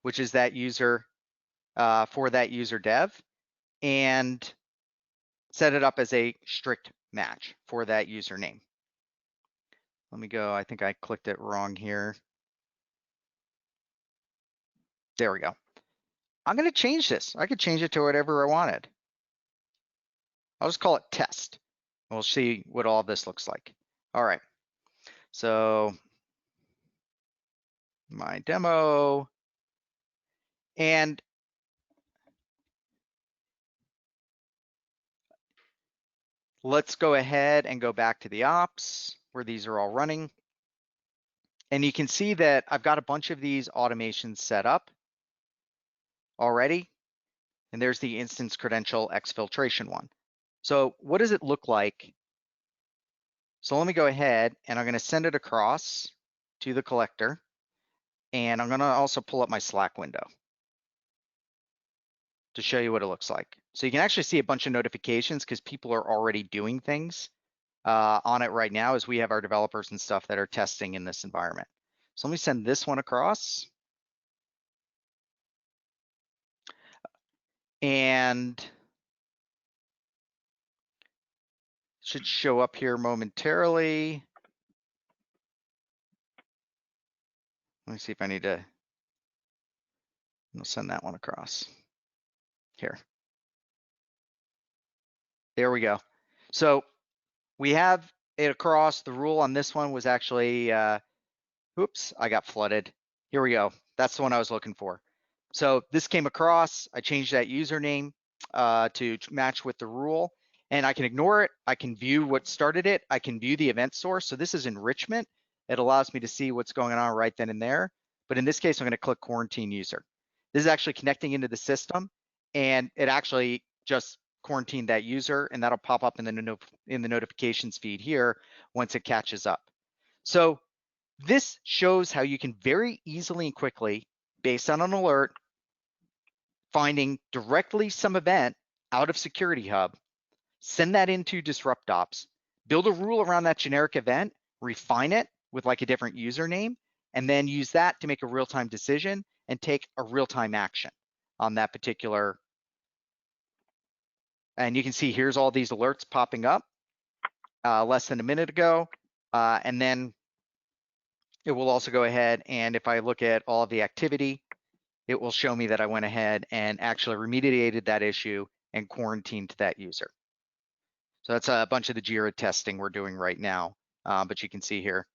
which is that user for that user dev, and set it up as a strict match for that username. Let me go, I think I clicked it wrong here. There we go. I'm going to change this. I could change it to whatever I wanted. I'll just call it test. We'll see what all this looks like. All right. So my demo, and let's go ahead and go back to the ops where these are all running. And you can see that I've got a bunch of these automations set up already. And there's the instance credential exfiltration one. So what does it look like? So let me go ahead and I'm going to send it across to the collector. And I'm going to also pull up my Slack window to show you what it looks like. So you can actually see a bunch of notifications because people are already doing things on it right now as we have our developers and stuff that are testing in this environment. So let me send this one across. And should show up here momentarily. Let me see if I need to, I'll send that one across here. There we go. So we have it across. The rule on this one was actually, oops, I got flooded. Here we go. That's the one I was looking for. So this came across. I changed that username to match with the rule, and I can ignore it. I can view what started it. I can view the event source. So this is enrichment. It allows me to see what's going on right then and there. But in this case, I'm going to click quarantine user. This is actually connecting into the system, and it actually just quarantined that user, and that'll pop up in the notifications feed here once it catches up. So this shows how you can very easily and quickly, based on an alert, finding directly some event out of Security Hub, send that into DisruptOps, build a rule around that generic event, refine it with like a different username, and then use that to make a real-time decision and take a real-time action on that particular. And you can see here's all these alerts popping up less than a minute ago. And then it will also go ahead, and if I look at all of the activity, it will show me that I went ahead and actually remediated that issue and quarantined that user. So that's a bunch of the JIRA testing we're doing right now, but you can see here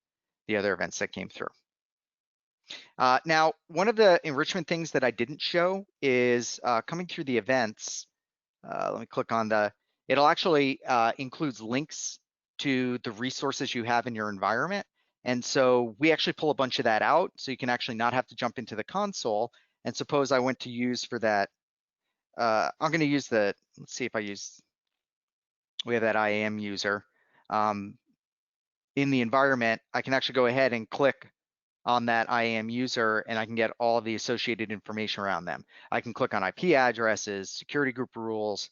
the other events that came through. Now, one of the enrichment things that I didn't show is coming through the events. Let me click on it'll actually includes links to the resources you have in your environment. And so we actually pull a bunch of that out so you can actually not have to jump into the console. And suppose I went to use for that, I'm going to use let's see if we have that IAM user. in the environment, I can actually go ahead and click on that IAM user, and I can get all of the associated information around them. I can click on IP addresses, security group rules,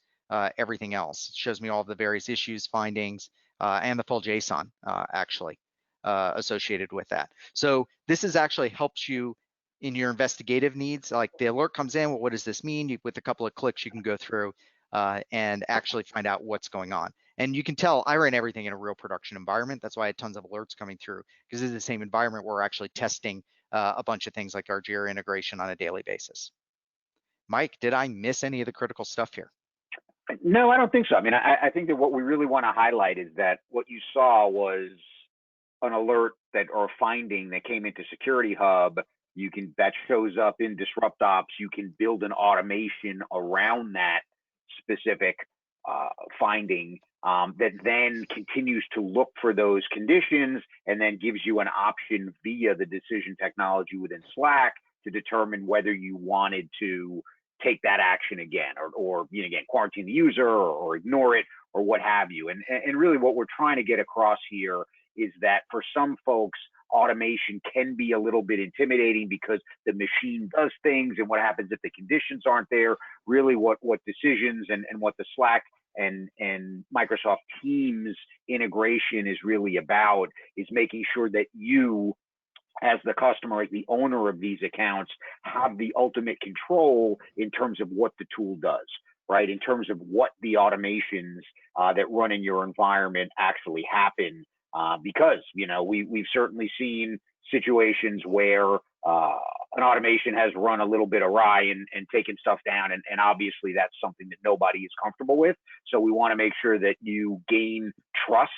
everything else. It shows me all of the various issues, findings, and the full JSON actually associated with that. So this is actually helps you in your investigative needs. Like the alert comes in, well, what does this mean? With a couple of clicks, you can go through and actually find out what's going on. And you can tell I ran everything in a real production environment. That's why I had tons of alerts coming through, because this is the same environment where we're actually testing a bunch of things like our Jira integration on a daily basis. Mike, did I miss any of the critical stuff here? No, I don't think so. I mean, I think that what we really want to highlight is that what you saw was an alert that or finding that came into Security Hub. That shows up in DisruptOps. You can build an automation around that specific finding that then continues to look for those conditions and then gives you an option via the decision technology within Slack to determine whether you wanted to take that action again, or again, quarantine the user or ignore it or what have you. And really what we're trying to get across here is that for some folks, automation can be a little bit intimidating because the machine does things, and what happens if the conditions aren't there. Really what decisions and what the Slack and Microsoft Teams integration is really about is making sure that you, as the customer, as the owner of these accounts, have the ultimate control in terms of what the tool does, right? In terms of what the automations that run in your environment actually happen. Because, we've certainly seen situations where an automation has run a little bit awry and taken stuff down. And obviously that's something that nobody is comfortable with. So we want to make sure that you gain trust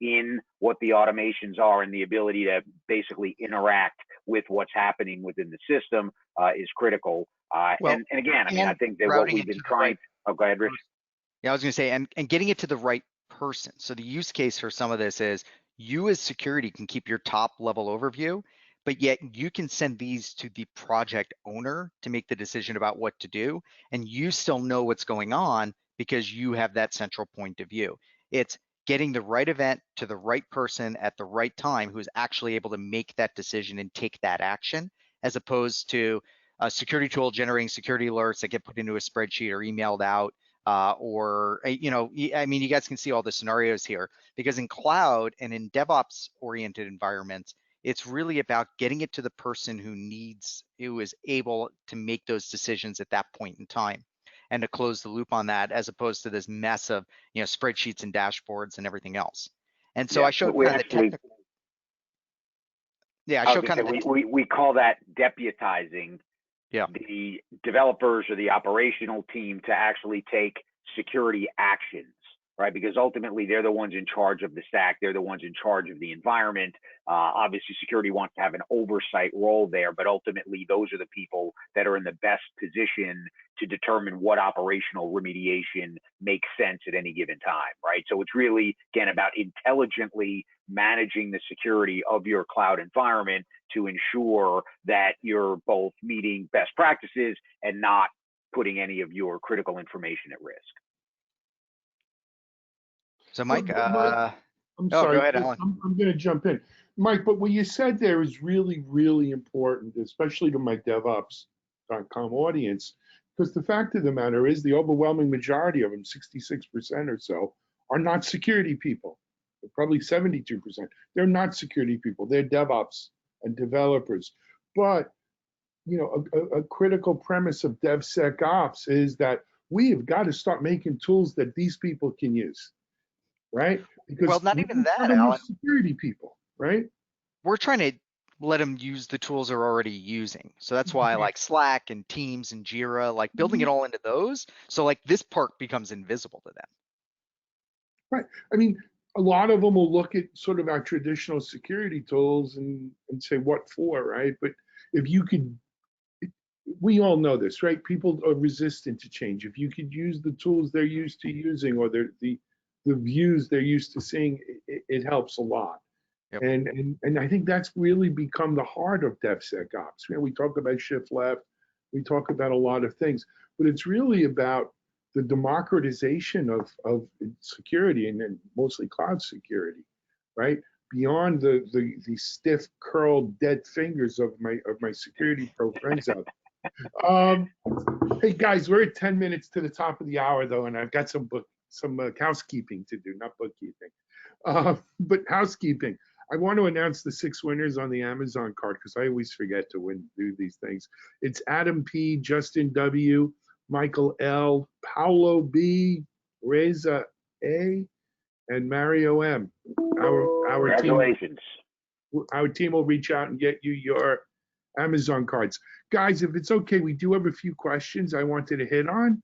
in what the automations are, and the ability to basically interact with what's happening within the system is critical. And again, I mean, I think that what we've been trying. Oh, go ahead, Rich. Yeah, I was going to say, and getting it to the right person. So the use case for some of this is you as security can keep your top level overview, but yet you can send these to the project owner to make the decision about what to do, and you still know what's going on because you have that central point of view. It's getting the right event to the right person at the right time who's actually able to make that decision and take that action, as opposed to a security tool generating security alerts that get put into a spreadsheet or emailed out. I mean, you guys can see all the scenarios here, because in cloud and in DevOps oriented environments, it's really about getting it to the person who is able to make those decisions at that point in time, and to close the loop on that, as opposed to this mess of spreadsheets and dashboards and everything else. And so I showed kind of the technical. Yeah, I showed kind of we call that deputizing the developers or the operational team to actually take security actions, right? Because ultimately they're the ones in charge of the stack. They're the ones in charge of the environment. Obviously security wants to have an oversight role there, but ultimately those are the people that are in the best position to determine what operational remediation makes sense at any given time, right? So it's really, again, about intelligently managing the security of your cloud environment to ensure that you're both meeting best practices and not putting any of your critical information at risk. So Mike, I'm sorry, go ahead, Alan. I'm going to jump in. Mike, but what you said there is really, really important, especially to my DevOps.com audience, because the fact of the matter is the overwhelming majority of them, 66% or so, are not security people. Probably 72%. They're not security people. They're DevOps and developers. But a critical premise of DevSecOps is that we have got to start making tools that these people can use, right? Because not even that, Alan. Security people, right? We're trying to let them use the tools they're already using. So that's why I like Slack and Teams and Jira, like building it all into those. So like this part becomes invisible to them. Right. I mean, a lot of them will look at sort of our traditional security tools and say, what for, right? But if you could, we all know this, right? People are resistant to change. If you could use the tools they're used to using, or the views they're used to seeing, it helps a lot. Yep. And I think that's really become the heart of DevSecOps. We talk about shift left, we talk about a lot of things, but it's really about the democratization of security, and then mostly cloud security, right? beyond the stiff curled dead fingers of my security pro friends out there. Hey guys, we're at 10 minutes to the top of the hour though, and I've got some housekeeping to do, not bookkeeping. But housekeeping. I want to announce the 6 winners on the Amazon card because I always forget to do these things. It's Adam P, Justin W, Michael L, Paulo B, Reza A, and Mario M. Our Congratulations. Our team will reach out and get you your Amazon cards. Guys, if it's okay, we do have a few questions I wanted to hit on.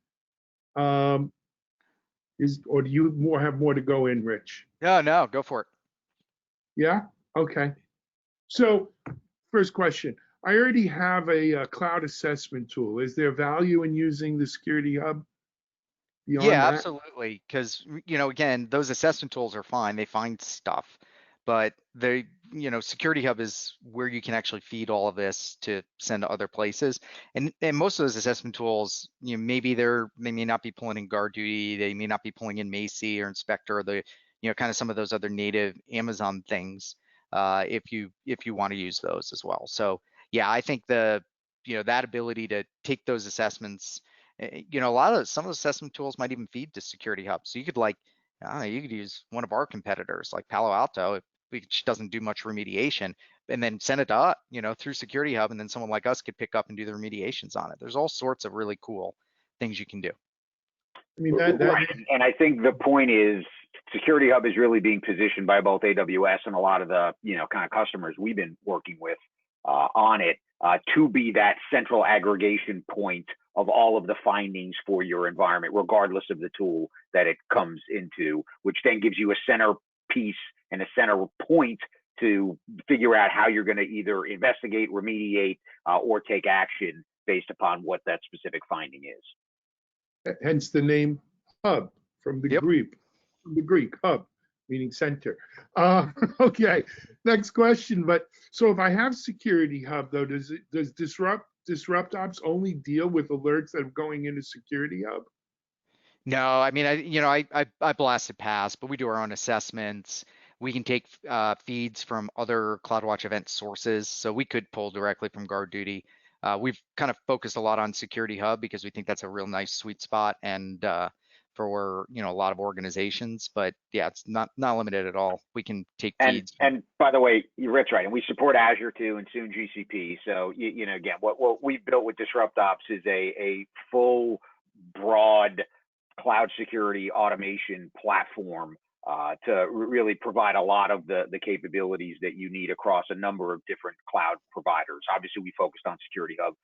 Or do you have more to go in, Rich? No, go for it. Yeah? Okay. So, first question. I already have a cloud assessment tool. Is there value in using the Security Hub beyond Yeah, that? absolutely. Because, again, those assessment tools are fine. They find stuff, but Security Hub is where you can actually feed all of this to send to other places. And most of those assessment tools, maybe they may not be pulling in GuardDuty, they may not be pulling in Macy or Inspector, or the, kind of some of those other native Amazon things, if you want to use those as well. So yeah, I think that ability to take those assessments, some of those assessment tools might even feed to Security Hub. So you could you could use one of our competitors like Palo Alto, which doesn't do much remediation, and then send it to us, through Security Hub, and then someone like us could pick up and do the remediations on it. There's all sorts of really cool things you can do. I mean, right. And I think the point is Security Hub is really being positioned by both AWS and a lot of the, kind of customers we've been working with on it to be that central aggregation point of all of the findings for your environment, regardless of the tool that it comes into, which then gives you a center piece and a center point to figure out how you're going to either investigate, remediate, or take action based upon what that specific finding is. Hence the name Hub from the Greek hub, meaning center. Okay, next question. But so if I have Security Hub though, does DisruptOps only deal with alerts that are going into Security Hub? No, I mean, I blasted past, but we do our own assessments. We can take feeds from other CloudWatch event sources, so we could pull directly from GuardDuty. We've kind of focused a lot on Security Hub because we think that's a real nice sweet spot and for a lot of organizations. But yeah, it's not limited at all. We can take feeds. And by the way, Rich, right, and we support Azure too, and soon GCP. So again, what we've built with DisruptOps is a full, broad cloud security automation platform to really provide a lot of the capabilities that you need across a number of different cloud providers. Obviously, we focused on Security Hub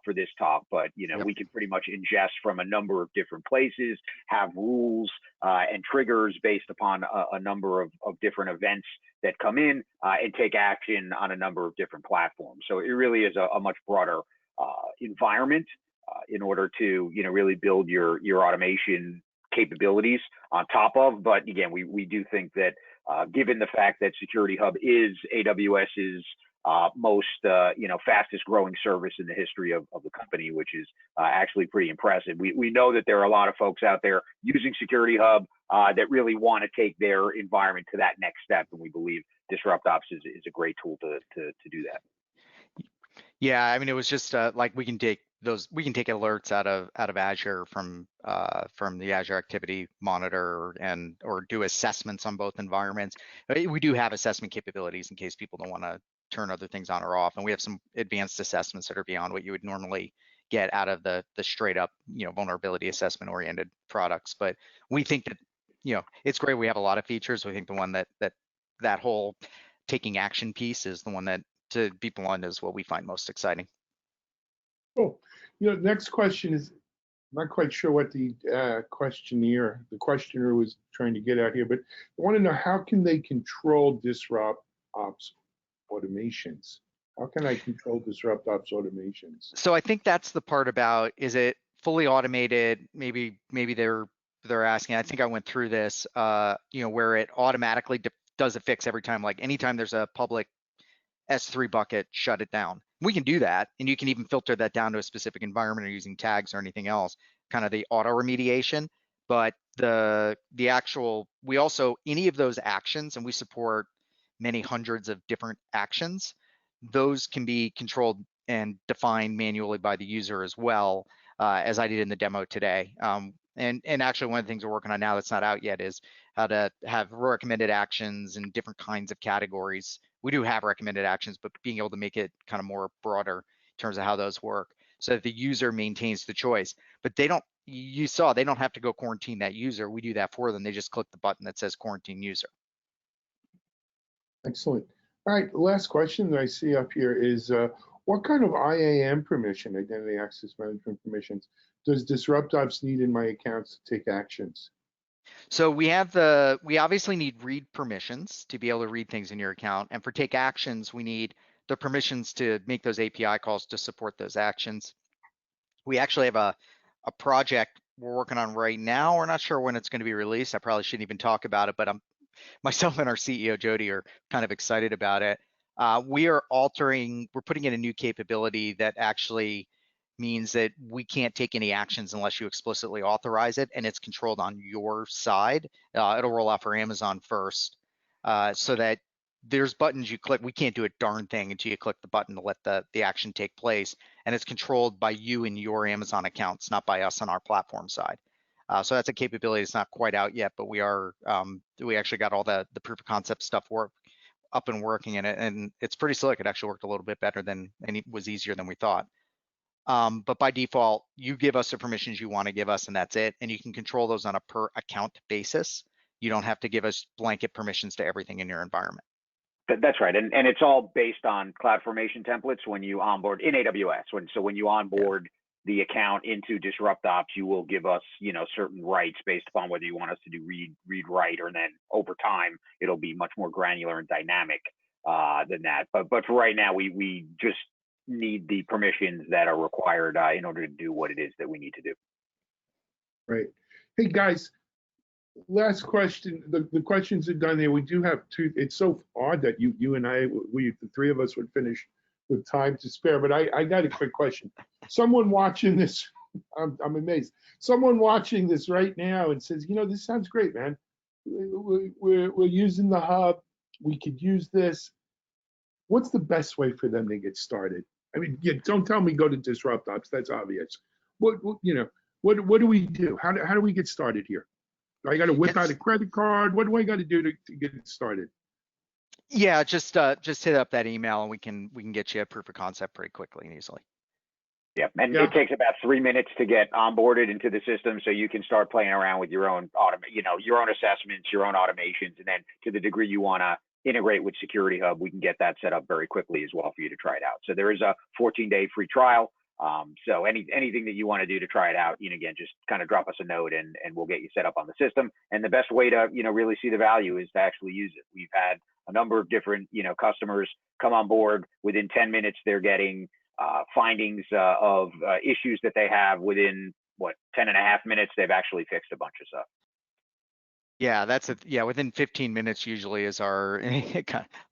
for this talk, but we can pretty much ingest from a number of different places, have rules and triggers based upon a number of different events that come in, and take action on a number of different platforms. So it really is a much broader environment in order to really build your automation capabilities on top of. But again, we do think that given the fact that Security Hub is AWS's most fastest growing service in the history of the company, which is actually pretty impressive. We know that there are a lot of folks out there using Security Hub that really want to take their environment to that next step, and we believe DisruptOps is a great tool to do that. Yeah, I mean, it was just like we can take alerts out of Azure from the Azure Activity Monitor or do assessments on both environments. We do have assessment capabilities in case people don't want to turn other things on or off, and we have some advanced assessments that are beyond what you would normally get out of the straight up vulnerability assessment oriented products. But we think that it's great. We have a lot of features. We think the one that whole taking action piece is the one that, to be blunt, is what we find most exciting. Cool. Next question is, I'm not quite sure what the questioner was trying to get at here, but I want to know, how can they control DisruptOps automations? How can I control DisruptOps automations? So I think that's the part about, is it fully automated? Maybe they're asking. I think I went through this, where it automatically does a fix every time. Like anytime there's a public S3 bucket, shut it down. We can do that, and you can even filter that down to a specific environment or using tags or anything else, kind of the auto remediation. But the actual, we also, any of those actions, and we support many hundreds of different actions, those can be controlled and defined manually by the user as well, as I did in the demo today. And actually one of the things we're working on now that's not out yet is how to have recommended actions in different kinds of categories. We do have recommended actions, but being able to make it kind of more broader in terms of how those work so that the user maintains the choice. But they don't, you saw, they don't have to go quarantine that user. We do that for them. They just click the button that says quarantine user. Excellent. All right, the last question that I see up here is what kind of IAM permission, identity access management permissions, does DisruptOps need in my accounts to take actions? So we obviously need read permissions to be able to read things in your account. And for take actions, we need the permissions to make those API calls to support those actions. We actually have a project we're working on right now. We're not sure when it's going to be released. I probably shouldn't even talk about it, but myself and our CEO, Jody, are kind of excited about it. We're putting in a new capability that actually means that we can't take any actions unless you explicitly authorize it, and it's controlled on your side. It'll roll out for Amazon first, so that there's buttons you click. We can't do a darn thing until you click the button to let the action take place, and it's controlled by you and your Amazon accounts, not by us on our platform side. So that's a capability that's not quite out yet, but we actually got all the proof of concept stuff up and working in it, and it's pretty slick. It actually worked a little bit better and it was easier than we thought. But by default, you give us the permissions you want to give us, and that's it. And you can control those on a per account basis. You don't have to give us blanket permissions to everything in your environment. That's right, and it's all based on CloudFormation templates when you onboard in AWS. When you onboard the account into DisruptOps, you will give us, certain rights based upon whether you want us to do read, write, or then over time it'll be much more granular and dynamic than that. But for right now, we just need the permissions that are required in order to do what it is that we need to do. Right. Hey guys, last question. The questions are done there. We do have two. It's so odd that you and I, the three of us would finish with time to spare, but I got a quick question. Someone watching this, I'm amazed. Someone watching this right now and says, this sounds great, man. We're using the hub. We could use this. What's the best way for them to get started? I mean, don't tell me go to DisruptOps. That's obvious. What do we do? How do we get started here? Do I got to whip out a credit card? What do I got to do to get it started? Yeah, just hit up that email and we can get you a proof of concept pretty quickly and easily. Yeah, and it takes about 3 minutes to get onboarded into the system, so you can start playing around with your own your own assessments, your own automations, and then to the degree you want to integrate with SecurityHub, we can get that set up very quickly as well for you to try it out. So there is a 14-day free trial. So anything that you want to do to try it out, again, just kind of drop us a note and we'll get you set up on the system. And the best way to really see the value is to actually use it. We've had a number of different customers come on board. Within 10 minutes, they're getting findings of issues that they have. Within 10.5 minutes, they've actually fixed a bunch of stuff. Yeah, within 15 minutes usually is our,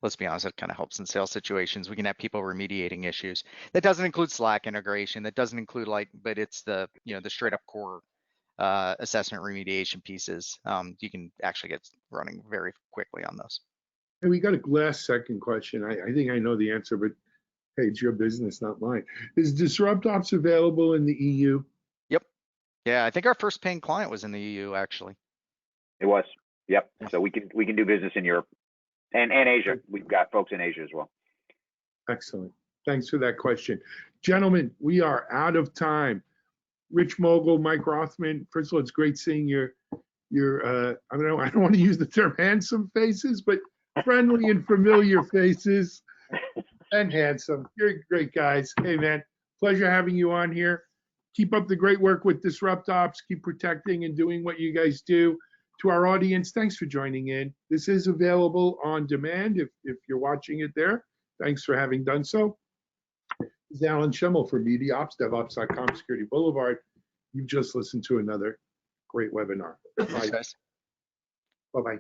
let's be honest, it kind of helps in sales situations. We can have people remediating issues. That doesn't include Slack integration. That doesn't include but it's the straight up core assessment remediation pieces. You can actually get running very quickly on those. Hey, we got a last second question. I think I know the answer, but hey, it's your business, not mine. Is DisruptOps available in the EU? Yep. Yeah, I think our first paying client was in the EU actually. It was. Yep. So we can do business in Europe and Asia. We've got folks in Asia as well. Excellent. Thanks for that question. Gentlemen, we are out of time. Rich Mogul, Mike Rothman, first of all, it's great seeing your I don't want to use the term handsome faces, but friendly and familiar faces. And handsome. You're great guys. Hey man, pleasure having you on here. Keep up the great work with DisruptOps. Keep protecting and doing what you guys do. To our audience, thanks for joining in. This is available on demand if you're watching it there. Thanks for having done so. This is Alan Schimmel for MediaOps, DevOps.com, Security Boulevard. You've just listened to another great webinar. Thanks, guys. Bye-bye.